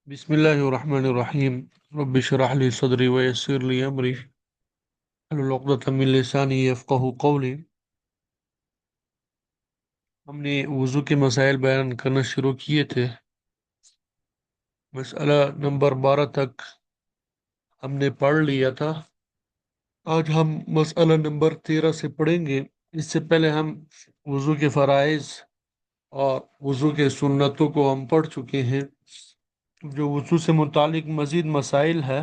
بسم الله الرحمن الرحيم. رب اشرح لي صدري ويسر لي أمري واحلل عقدة من لساني يفقه قولي. ہم نے وضو کے مسائل بیان کرنا شروع کیے تھے. مسئلہ نمبر 12 تک ہم نے پڑھ لیا تھا. آج ہم مسئلہ نمبر 13 سے پڑھیں گے. اس سے پہلے ہم وضو کے فرائض اور وضو کے سنتوں کو ہم پڑھ چکے ہیں. جو وضو سے متعلق مزید مسائل ہے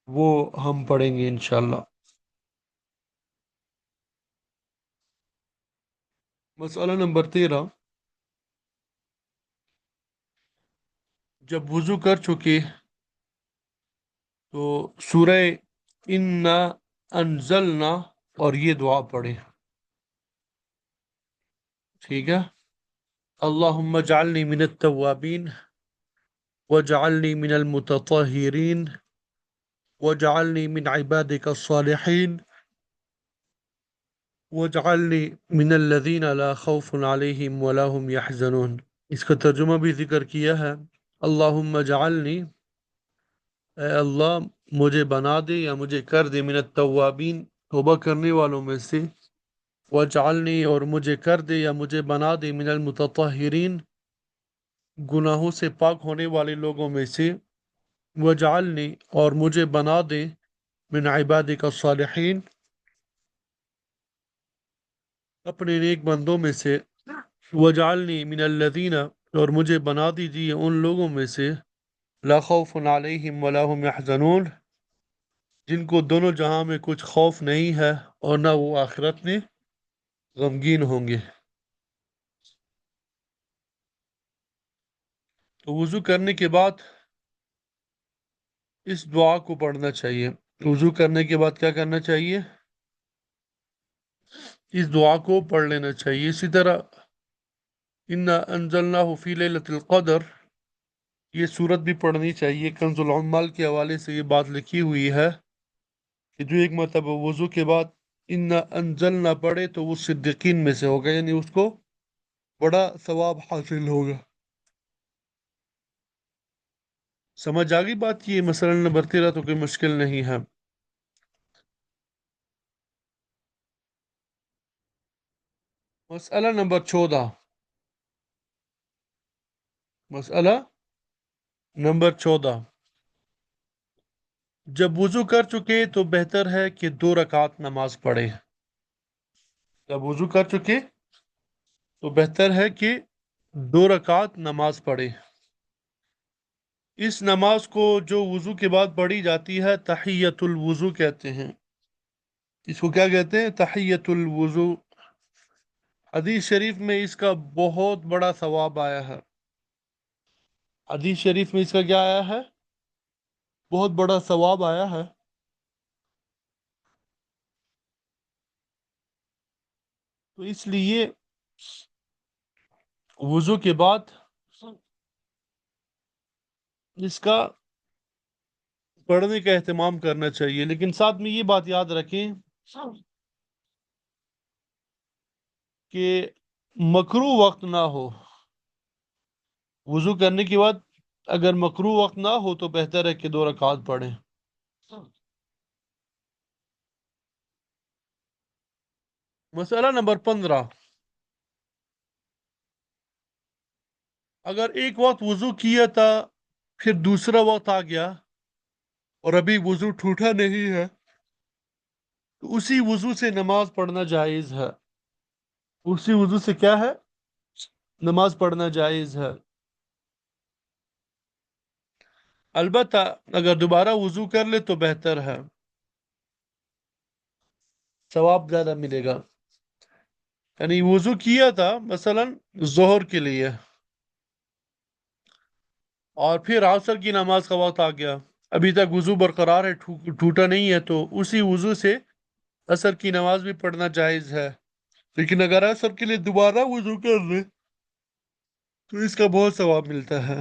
وہ ہم پڑھیں گے انشاءاللہ. مسئلہ نمبر 13. جب وضو کر چکے تو سورہ انا انزلنا اور یہ دعا پڑھے. ٹھیک ہے. اللہم اجعلنی من التوابین واجعلنی من المتطہرین واجعلنی من عبادک الصالحین واجعلنی من الذین لا خوف علیہم ولا هم یحزنون. اس کا ترجمہ بھی ذکر کیا ہے. اللہم اجعلنی، اے اللہ مجھے بنا دے یا مجھے کر دے من التوابین، توبہ کرنے والوں میں سے، وجعلنی اور مجھے کر دے یا مجھے بنا دے من المتطہرین، گناہوں سے پاک ہونے والے لوگوں میں سے، وجعلنی اور مجھے بنا دے من عبادک الصالحین، اپنے نیک بندوں میں سے، وجعلنی من الذین اور مجھے بنا دیجیے ان لوگوں میں سے، لا خوف علیہم ولا هم یحزنون، جن کو دونوں جہاں میں کچھ خوف نہیں ہے اور نہ وہ آخرت میں غمگین ہوں گے. تو وضو کرنے کے بعد اس دعا کو پڑھنا چاہیے. وضو کرنے کے بعد کیا کرنا چاہیے؟ اس دعا کو پڑھ لینا چاہیے. اسی طرح انا انزلناہ فی لیلۃ القدر، یہ صورت بھی پڑھنی چاہیے. کنز العمال کے حوالے سے یہ بات لکھی ہوئی ہے کہ جو ایک مرتبہ وضو کے بعد انا انزلنا پڑھے تو وہ صدیقین میں سے ہوگا، یعنی اس کو بڑا ثواب حاصل ہوگا. سمجھ آگئی بات کی؟ یہ مسئلہ نمبر 13 تو کوئی مشکل نہیں ہے. مسئلہ نمبر 14. مسئلہ نمبر 14. جب وضو کر چکے تو بہتر ہے کہ 2 رکعت نماز پڑھے. جب وضو کر چکے تو بہتر ہے کہ 2 رکعت نماز پڑھے. اس نماز کو جو وضو کے بعد پڑھی جاتی ہے تحیۃ الوضو کہتے ہیں. اس کو کیا کہتے ہیں؟ تحیۃ الوضو. حدیث شریف میں اس کا بہت بڑا ثواب آیا ہے. حدیث شریف میں اس کا کیا آیا ہے؟ بہت بڑا ثواب آیا ہے. تو اس لیے وضو کے بعد اس کا پڑھنے کا اہتمام کرنا چاہیے. لیکن ساتھ میں یہ بات یاد رکھیں کہ مکروہ وقت نہ ہو. وضو کرنے کے بعد اگر مکروہ وقت نہ ہو تو بہتر ہے کہ 2 رکعت پڑھیں. مسئلہ نمبر 15. اگر ایک وقت وضو کیا تھا پھر دوسرا وقت آ گیا اور ابھی وضو ٹوٹا نہیں ہے تو اسی وضو سے نماز پڑھنا جائز ہے. اسی وضو سے کیا ہے؟ نماز پڑھنا جائز ہے. البتہ اگر دوبارہ وضو کر لے تو بہتر ہے، ثواب زیادہ ملے گا. یعنی وضو کیا تھا مثلا ظہر کے لیے اور پھر عصر کی نماز کا وقت آ گیا، ابھی تک وضو برقرار ہے، ٹوٹا نہیں ہے، تو اسی وضو سے عصر کی نماز بھی پڑھنا جائز ہے. لیکن اگر عصر کے لیے دوبارہ وضو کر لے تو اس کا بہت ثواب ملتا ہے.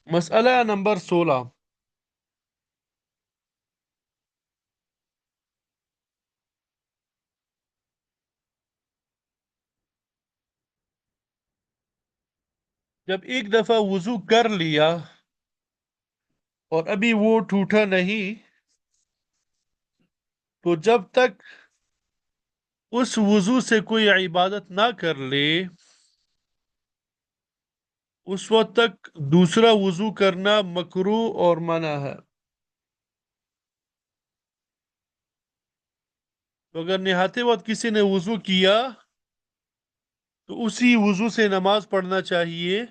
مسئلہ نمبر 16. جب ایک دفعہ وضو کر لیا اور ابھی وہ ٹوٹا نہیں، تو جب تک اس وضو سے کوئی عبادت نہ کر لے، اس وقت تک دوسرا وضو کرنا مکروہ اور منع ہے۔ تو اگر نہاتے وقت کسی نے وضو کیا تو اسی وضو سے نماز پڑھنا چاہیے،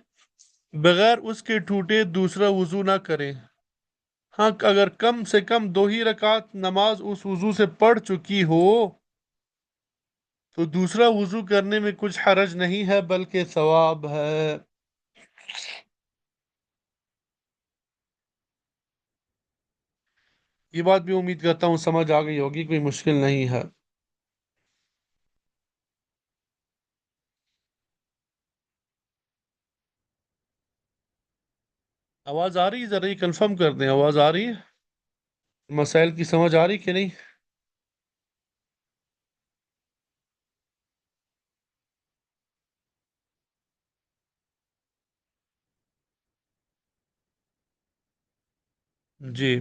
بغیر اس کے ٹوٹے دوسرا وضو نہ کریں۔ ہاں، اگر کم سے کم 2 ہی رکعت نماز اس وضو سے پڑھ چکی ہو تو دوسرا وضو کرنے میں کچھ حرج نہیں ہے، بلکہ ثواب ہے۔ یہ بات بھی امید کرتا ہوں سمجھ آ گئی ہوگی، کوئی مشکل نہیں ہے۔ آواز آ رہی ہے؟ ذرا یہ کنفرم کر دیں، آواز آ رہی ہے؟ مسائل کی سمجھ آ رہی کہ نہیں؟ جی۔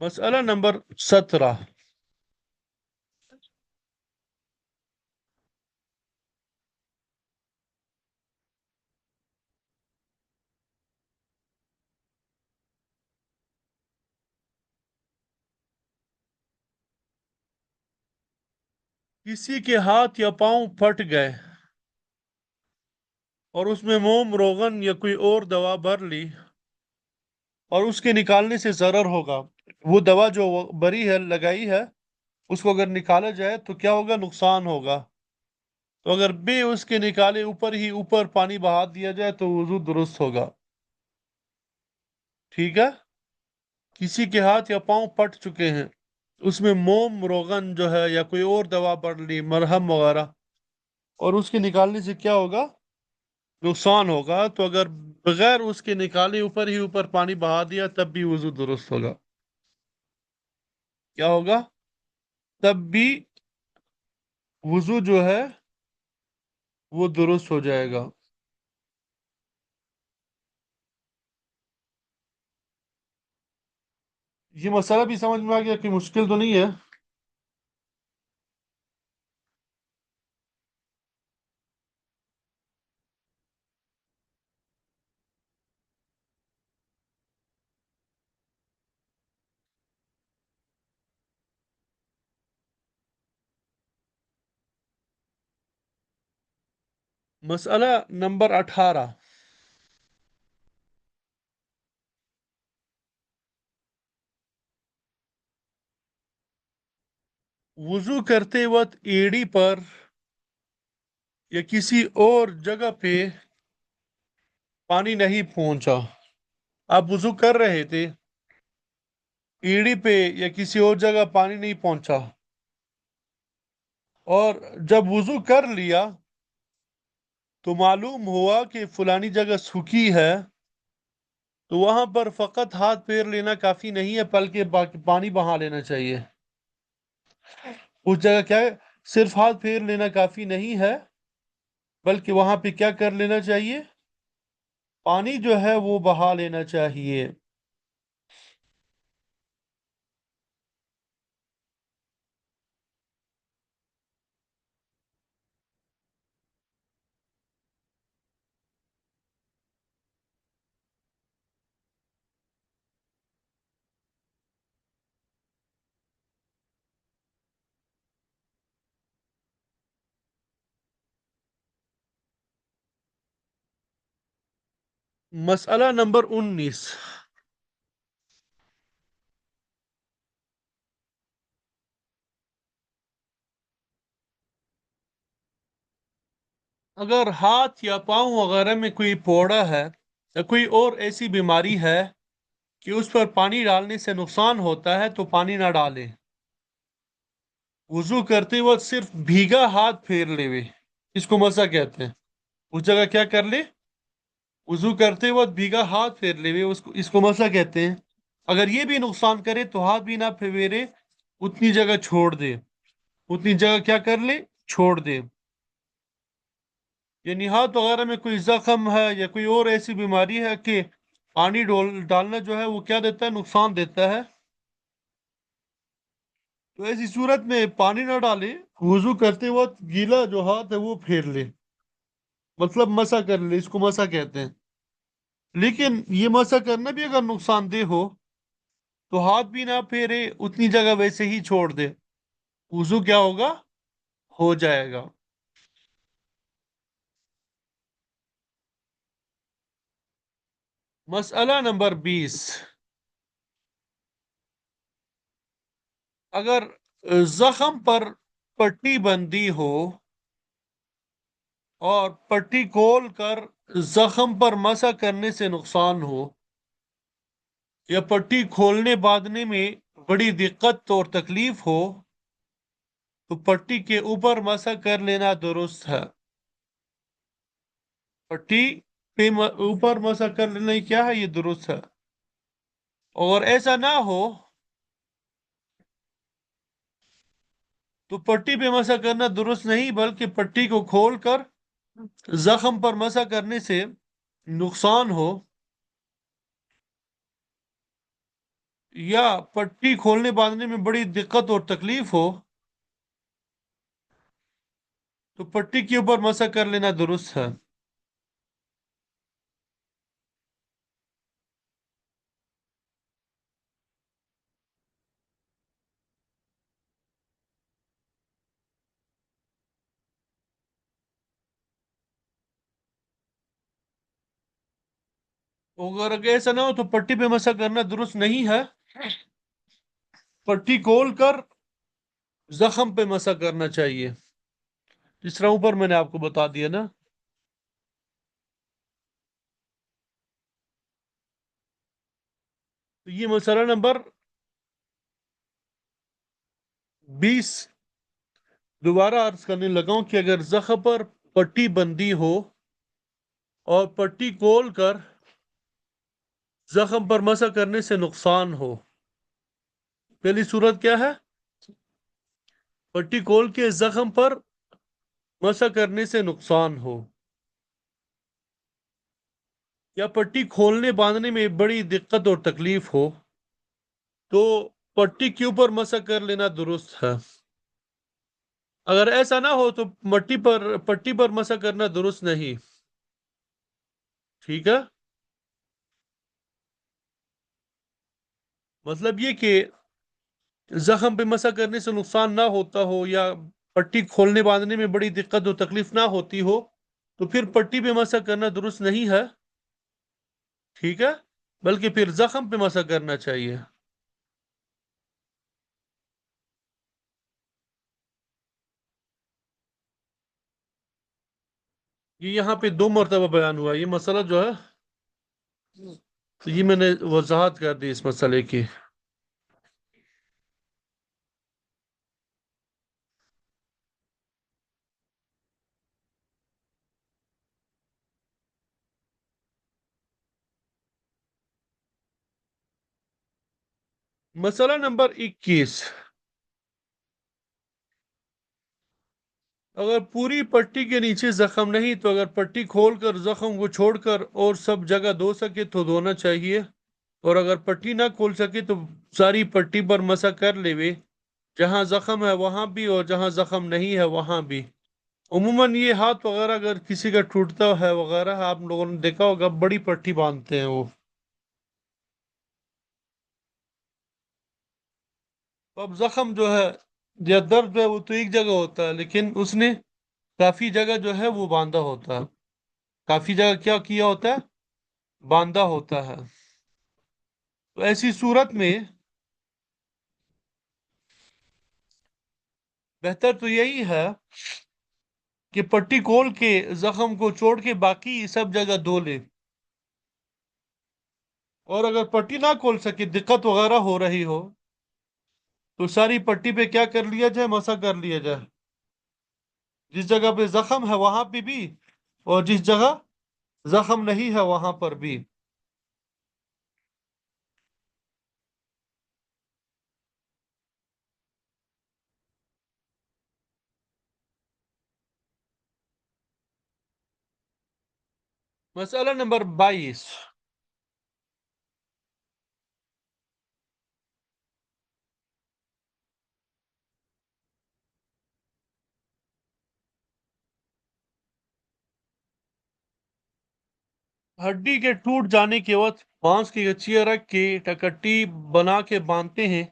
مسئلہ نمبر 17، کسی کے ہاتھ یا پاؤں پھٹ گئے اور اس میں موم روغن یا کوئی اور دوا بھر لی اور اس کے نکالنے سے ضرر ہوگا، وہ دوا جو بری ہے، لگائی ہے، اس کو اگر نکالا جائے تو کیا ہوگا؟ نقصان ہوگا۔ تو اگر بے اس کے نکالے اوپر ہی اوپر پانی بہا دیا جائے تو وضو درست ہوگا۔ ٹھیک ہے؟ کسی کے ہاتھ یا پاؤں پھٹ چکے ہیں، اس میں موم روغن جو ہے یا کوئی اور دوا بڑھ لی، مرہم وغیرہ، اور اس کے نکالنے سے کیا ہوگا؟ نقصان ہوگا۔ تو اگر بغیر اس کے نکالے اوپر ہی اوپر پانی بہا دیا تب بھی وضو درست ہوگا۔ کیا ہوگا؟ تب بھی وضو جو ہے وہ درست ہو جائے گا۔ یہ مسئلہ بھی سمجھ میں آ گیا کہ مشکل تو نہیں ہے؟ مسئلہ نمبر 18، وضو کرتے وقت ایڑی پر یا کسی اور جگہ پہ پانی نہیں پہنچا۔ آپ وضو کر رہے تھے، ایڑی پہ یا کسی اور جگہ پانی نہیں پہنچا، اور جب وضو کر لیا تو معلوم ہوا کہ فلانی جگہ سوکھی ہے، تو وہاں پر فقط ہاتھ پیر لینا کافی نہیں ہے، بلکہ پانی بہا لینا چاہیے۔ اس جگہ کیا ہے؟ صرف ہاتھ پھیر لینا کافی نہیں ہے، بلکہ وہاں پہ کیا کر لینا چاہیے؟ پانی جو ہے وہ بہا لینا چاہیے۔ مسئلہ نمبر 19، اگر ہاتھ یا پاؤں وغیرہ میں کوئی پوڑا ہے یا کوئی اور ایسی بیماری ہے کہ اس پر پانی ڈالنے سے نقصان ہوتا ہے تو پانی نہ ڈالے۔ وضو کرتے وقت صرف بھیگا ہاتھ پھیر لے وے، اس کو مسح کہتے ہیں۔ اس جگہ کیا کر لے؟ وضو کرتے وقت بھیگا ہاتھ پھیر لے وے، اس کو مسح کہتے ہیں۔ اگر یہ بھی نقصان کرے تو ہاتھ بھی نہ پھیرے، اتنی جگہ چھوڑ دے، اتنی جگہ کیا کر لے؟ چھوڑ دے۔ یعنی ہاتھ وغیرہ میں کوئی زخم ہے یا کوئی اور ایسی بیماری ہے کہ پانی ڈالنا جو ہے وہ کیا دیتا ہے، نقصان دیتا ہے، تو ایسی صورت میں پانی نہ ڈالے، وضو کرتے وقت گیلا جو ہاتھ ہے وہ پھیر لے، مطلب مسح کر لے، اس کو مسح کہتے ہیں۔ لیکن یہ مسح کرنا بھی اگر نقصان دہ ہو تو ہاتھ بھی نہ پھیرے، اتنی جگہ ویسے ہی چھوڑ دے، وضو کیا ہوگا، ہو جائے گا۔ مسئلہ نمبر 20، اگر زخم پر پٹی بندی ہو اور پٹی کھول کر زخم پر مسح کرنے سے نقصان ہو، یا پٹی کھولنے باندھنے میں بڑی دقت اور تکلیف ہو، تو پٹی کے اوپر مسح کر لینا درست ہے۔ پٹی پہ اوپر مسح کر لینا ہی کیا ہے، یہ درست ہے۔ اور ایسا نہ ہو تو پٹی پہ مسح کرنا درست نہیں، بلکہ پٹی کو کھول کر زخم پر مسح کرنے سے نقصان ہو، یا پٹی کھولنے باندھنے میں بڑی دقت اور تکلیف ہو، تو پٹی کے اوپر مسح کر لینا درست ہے۔ اگر ایسا نہ ہو تو پٹی پہ مسح کرنا درست نہیں ہے، پٹی کھول کر زخم پہ مسح کرنا چاہیے، جس طرح اوپر میں نے آپ کو بتا دیا نا۔ تو یہ مسئلہ نمبر 20 دوبارہ عرض کرنے لگا ہوں کہ اگر زخم پر پٹی بندی ہو اور پٹی کھول کر زخم پر مسح کرنے سے نقصان ہو، پہلی صورت کیا ہے، پٹی کھول کے زخم پر مسح کرنے سے نقصان ہو، یا پٹی کھولنے باندھنے میں بڑی دقت اور تکلیف ہو، تو پٹی کے اوپر مسح کر لینا درست ہے۔ اگر ایسا نہ ہو تو پٹی پر مسح کرنا درست نہیں، ٹھیک ہے۔ مطلب یہ کہ زخم پہ مسح کرنے سے نقصان نہ ہوتا ہو، یا پٹی کھولنے باندھنے میں بڑی دقت و تکلیف نہ ہوتی ہو، تو پھر پٹی پہ مسح کرنا درست نہیں ہے، ٹھیک ہے، بلکہ پھر زخم پہ مسح کرنا چاہیے۔ یہ یہاں پہ 2 مرتبہ بیان ہوا یہ مسئلہ جو ہے، تو یہ میں نے وضاحت کر دی اس مسئلے کی۔ مسئلہ نمبر 21، اگر پوری پٹی کے نیچے زخم نہیں تو اگر پٹی کھول کر زخم کو چھوڑ کر اور سب جگہ دھو سکے تو دھونا چاہیے، اور اگر پٹی نہ کھول سکے تو ساری پٹی پر مسح کر لے وے، جہاں زخم ہے وہاں بھی اور جہاں زخم نہیں ہے وہاں بھی۔ عموماً یہ ہاتھ وغیرہ اگر کسی کا ٹوٹتا ہے وغیرہ، آپ لوگوں نے دیکھا ہوگا بڑی پٹی باندھتے ہیں وہ، اب زخم جو ہے یا درد ہے وہ تو ایک جگہ ہوتا ہے، لیکن اس نے کافی جگہ جو ہے وہ باندھا ہوتا ہے، کافی جگہ کیا کیا ہوتا ہے، باندھا ہوتا ہے۔ تو ایسی صورت میں بہتر تو یہی ہے کہ پٹی کھول کے زخم کو چھوڑ کے باقی سب جگہ دھو لے، اور اگر پٹی نہ کھول سکے، دقت وغیرہ ہو رہی ہو، تو ساری پٹی پہ کیا کر لیا جائے، مسح کر لیا جائے، جس جگہ پہ زخم ہے وہاں پہ بھی اور جس جگہ زخم نہیں ہے وہاں پر بھی۔ مسئلہ نمبر 22، ہڈی کے ٹوٹ جانے کے وقت بانس کی گچھیاں رکھ کے ٹکٹی بنا کے باندھتے ہیں،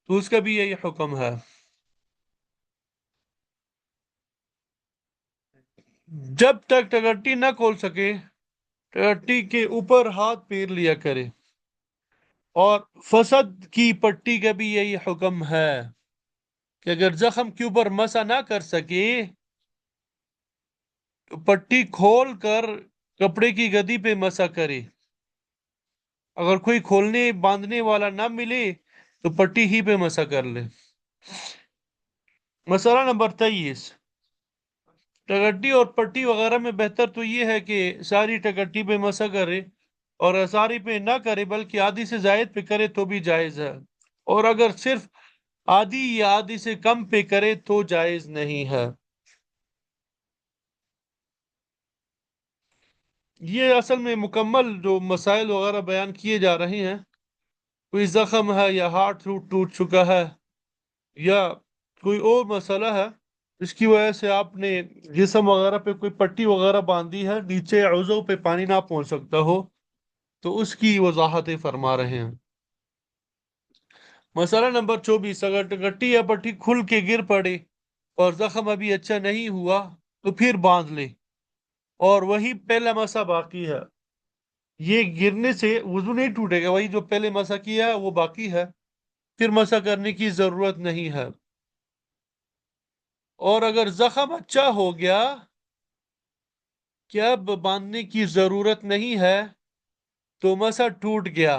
تو اس کا بھی یہی حکم ہے۔ جب تک ٹکٹی نہ کھول سکے، ٹکٹی کے اوپر ہاتھ پھیر لیا کرے۔ اور فسد کی پٹی کا بھی یہی حکم ہے کہ اگر زخم کے اوپر مسا نہ کر سکے تو پٹی کھول کر کپڑے کی گدی پہ مسا کرے۔ اگر کوئی کھولنے باندھنے والا نہ ملے تو پٹی ہی پہ مسا کر لے۔ مسئلہ نمبر 23، ٹکٹی اور پٹی وغیرہ میں بہتر تو یہ ہے کہ ساری ٹکٹی پہ مسا کرے، اور ساری پہ نہ کرے بلکہ آدھی سے زائد پہ کرے تو بھی جائز ہے، اور اگر صرف آدھی یا آدھی سے کم پہ کرے تو جائز نہیں ہے۔ یہ اصل میں مکمل جو مسائل وغیرہ بیان کیے جا رہے ہیں، کوئی زخم ہے یا ہاتھ ٹوٹ چکا ہے یا کوئی اور مسئلہ ہے اس کی وجہ سے آپ نے جسم وغیرہ پہ کوئی پٹی وغیرہ باندھی ہے، نیچے عضو پہ پانی نہ پہنچ سکتا ہو، تو اس کی وضاحتیں فرما رہے ہیں۔ مسئلہ نمبر 24، اگر ٹکٹی یا پٹی کھل کے گر پڑے اور زخم ابھی اچھا نہیں ہوا تو پھر باندھ لے، اور وہی پہلا مسا باقی ہے۔ یہ گرنے سے وضو نہیں ٹوٹے گا، وہی جو پہلے مسا کیا ہے وہ باقی ہے، پھر مسا کرنے کی ضرورت نہیں ہے۔ اور اگر زخم اچھا ہو گیا کہ اب باندھنے کی ضرورت نہیں ہے تو مسا ٹوٹ گیا،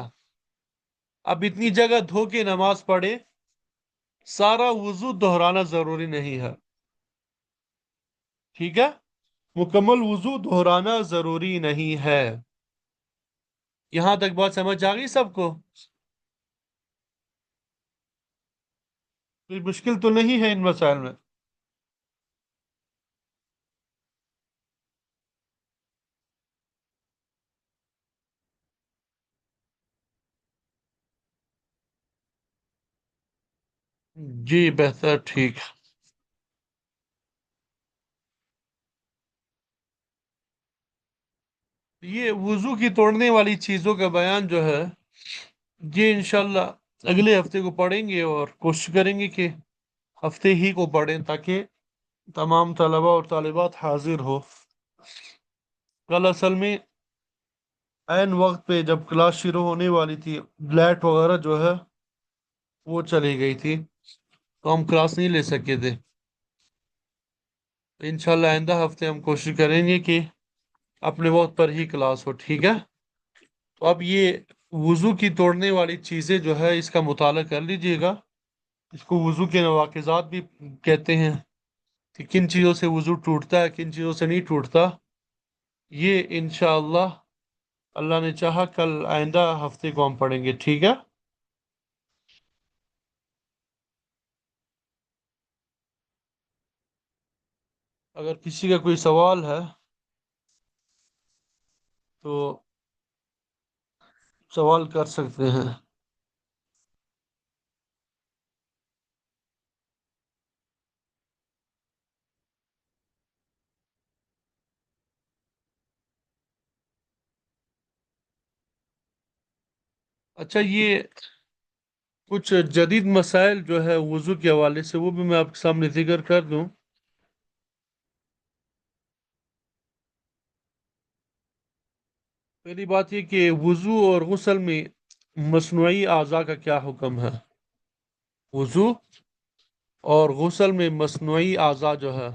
اب اتنی جگہ دھو کے نماز پڑھے، سارا وضو دہرانا ضروری نہیں ہے، ٹھیک ہے؟ مکمل وضو دہرانا ضروری نہیں ہے۔ یہاں تک بات سمجھ آ گئی سب کو؟ کوئی مشکل تو نہیں ہے ان مسائل میں؟ جی بہتر، ٹھیک۔ یہ وضو کی توڑنے والی چیزوں کا بیان جو ہے یہ انشاءاللہ اگلے ہفتے کو پڑھیں گے، اور کوشش کریں گے کہ ہفتے ہی کو پڑھیں تاکہ تمام طلبہ اور طالبات حاضر ہو۔ کل اصل میں عین وقت پہ جب کلاس شروع ہونے والی تھی، لائٹ وغیرہ جو ہے وہ چلی گئی تھی، تو ہم کلاس نہیں لے سکے تھے۔ انشاءاللہ آئندہ ہفتے ہم کوشش کریں گے کہ اپنے وقت پر ہی کلاس ہو، ٹھیک ہے؟ تو اب یہ وضو کی توڑنے والی چیزیں جو ہے اس کا مطالعہ کر لیجئے گا۔ اس کو وضو کے نواقضات بھی کہتے ہیں، کہ کن چیزوں سے وضو ٹوٹتا ہے، کن چیزوں سے نہیں ٹوٹتا۔ یہ انشاءاللہ اللہ نے چاہا کل آئندہ ہفتے کو ہم پڑھیں گے، ٹھیک ہے؟ اگر کسی کا کوئی سوال ہے تو سوال کر سکتے ہیں۔ اچھا، یہ کچھ جدید مسائل جو ہے وضو کے حوالے سے وہ بھی میں آپ کے سامنے ذکر کر دوں۔ پہلی بات یہ کہ وضو اور غسل میں مصنوعی اعضاء کا کیا حکم ہے؟ وضو اور غسل میں مصنوعی اعضاء جو ہے،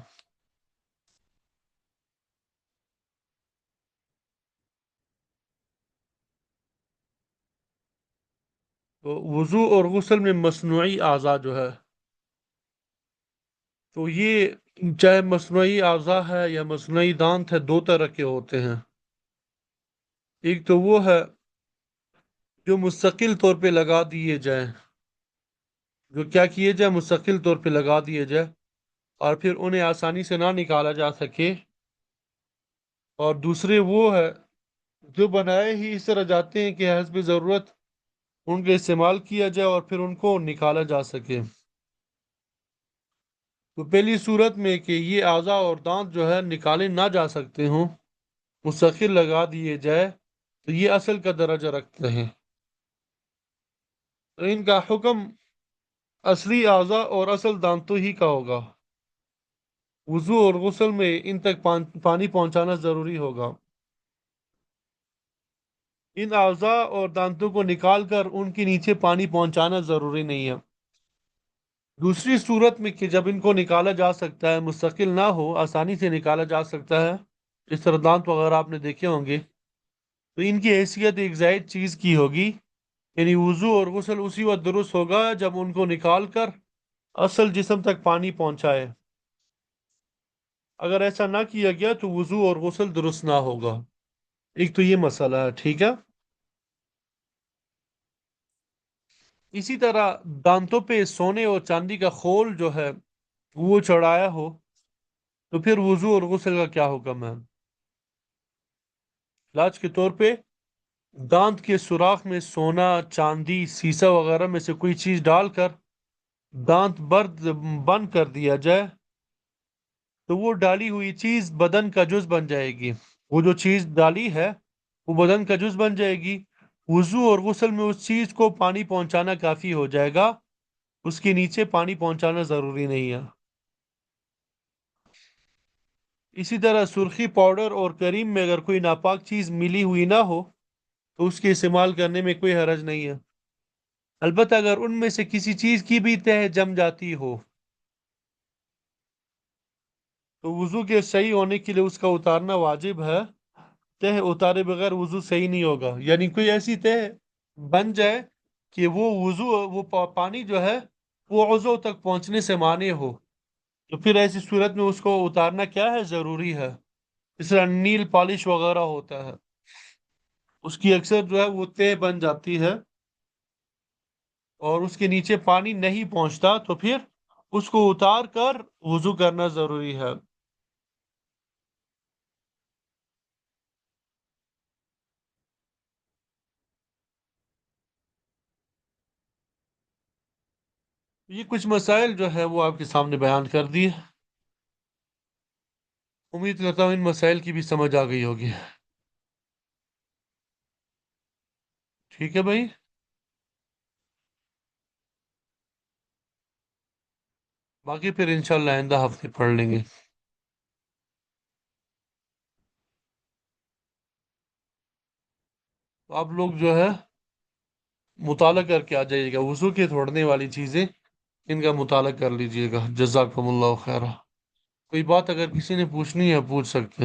تو وضو اور غسل میں مصنوعی اعضاء جو ہے، تو یہ چاہے مصنوعی اعضاء ہے یا مصنوعی دانت ہے، دو طرح کے ہوتے ہیں۔ ایک تو وہ ہے جو مستقل طور پہ لگا دیے جائیں، جو کیا کیے جائے، مستقل طور پہ لگا دیے جائے اور پھر انہیں آسانی سے نہ نکالا جا سکے۔ اور دوسرے وہ ہے جو بنائے ہی اس طرح جاتے ہیں کہ حسب ضرورت ان کا استعمال کیا جائے اور پھر ان کو نکالا جا سکے۔ تو پہلی صورت میں کہ یہ اعضاء اور دانت جو ہے نکالے نہ جا سکتے ہوں، مستقل لگا دیے جائے، تو یہ اصل کا درجہ رکھتے ہیں۔ تو ان کا حکم اصلی اعضاء اور اصل دانتوں ہی کا ہوگا۔ وضو اور غسل میں ان تک پانی پہنچانا ضروری ہوگا۔ ان اعضاء اور دانتوں کو نکال کر ان کے نیچے پانی پہنچانا ضروری نہیں ہے۔ دوسری صورت میں کہ جب ان کو نکالا جا سکتا ہے، مستقل نہ ہو، آسانی سے نکالا جا سکتا ہے، اس طرح دانت وغیرہ آپ نے دیکھے ہوں گے، تو ان کی حیثیت ایک زائد چیز کی ہوگی، یعنی وضو اور غسل اسی وقت درست ہوگا جب ان کو نکال کر اصل جسم تک پانی پہنچائے۔ اگر ایسا نہ کیا گیا تو وضو اور غسل درست نہ ہوگا۔ ایک تو یہ مسئلہ ہے، ٹھیک ہے۔ اسی طرح دانتوں پہ سونے اور چاندی کا خول جو ہے وہ چڑھایا ہو تو پھر وضو اور غسل کا کیا حکم ہے؟ علاج کے طور پہ دانت کے سوراخ میں سونا، چاندی، سیسا وغیرہ میں سے کوئی چیز ڈال کر دانت بند کر دیا جائے تو وہ ڈالی ہوئی چیز بدن کا جز بن جائے گی۔ وہ جو چیز ڈالی ہے وہ بدن کا جز بن جائے گی۔ وضو اور غسل میں اس چیز کو پانی پہنچانا کافی ہو جائے گا، اس کے نیچے پانی پہنچانا ضروری نہیں ہے۔ اسی طرح سرخی پاؤڈر اور کریم میں اگر کوئی ناپاک چیز ملی ہوئی نہ ہو تو اس کے استعمال کرنے میں کوئی حرج نہیں ہے، البتہ اگر ان میں سے کسی چیز کی بھی تہ جم جاتی ہو تو وضو کے صحیح ہونے کے لیے اس کا اتارنا واجب ہے۔ تہ اتارے بغیر وضو صحیح نہیں ہوگا، یعنی کوئی ایسی تہ بن جائے کہ وہ پانی جو ہے وہ عضو تک پہنچنے سے مانع ہو، تو پھر ایسی صورت میں اس کو اتارنا کیا ہے، ضروری ہے۔ اس طرح نیل پالش وغیرہ ہوتا ہے، اس کی اکثر جو ہے وہ تہ بن جاتی ہے اور اس کے نیچے پانی نہیں پہنچتا، تو پھر اس کو اتار کر وضو کرنا ضروری ہے۔ یہ کچھ مسائل جو ہے وہ آپ کے سامنے بیان کر دیے، امید کرتا ہوں ان مسائل کی بھی سمجھ آ گئی ہوگی۔ ٹھیک ہے بھائی، باقی پھر انشاءاللہ آئندہ ہفتے پڑھ لیں گے۔ تو آپ لوگ جو ہے مطالعہ کر کے آ جائیے گا، وضو کے توڑنے والی چیزیں ان کا مطالعہ کر لیجئے گا۔ جزاکم اللہ خیرہ۔ کوئی بات اگر کسی نے پوچھنی ہے پوچھ سکتے ہیں۔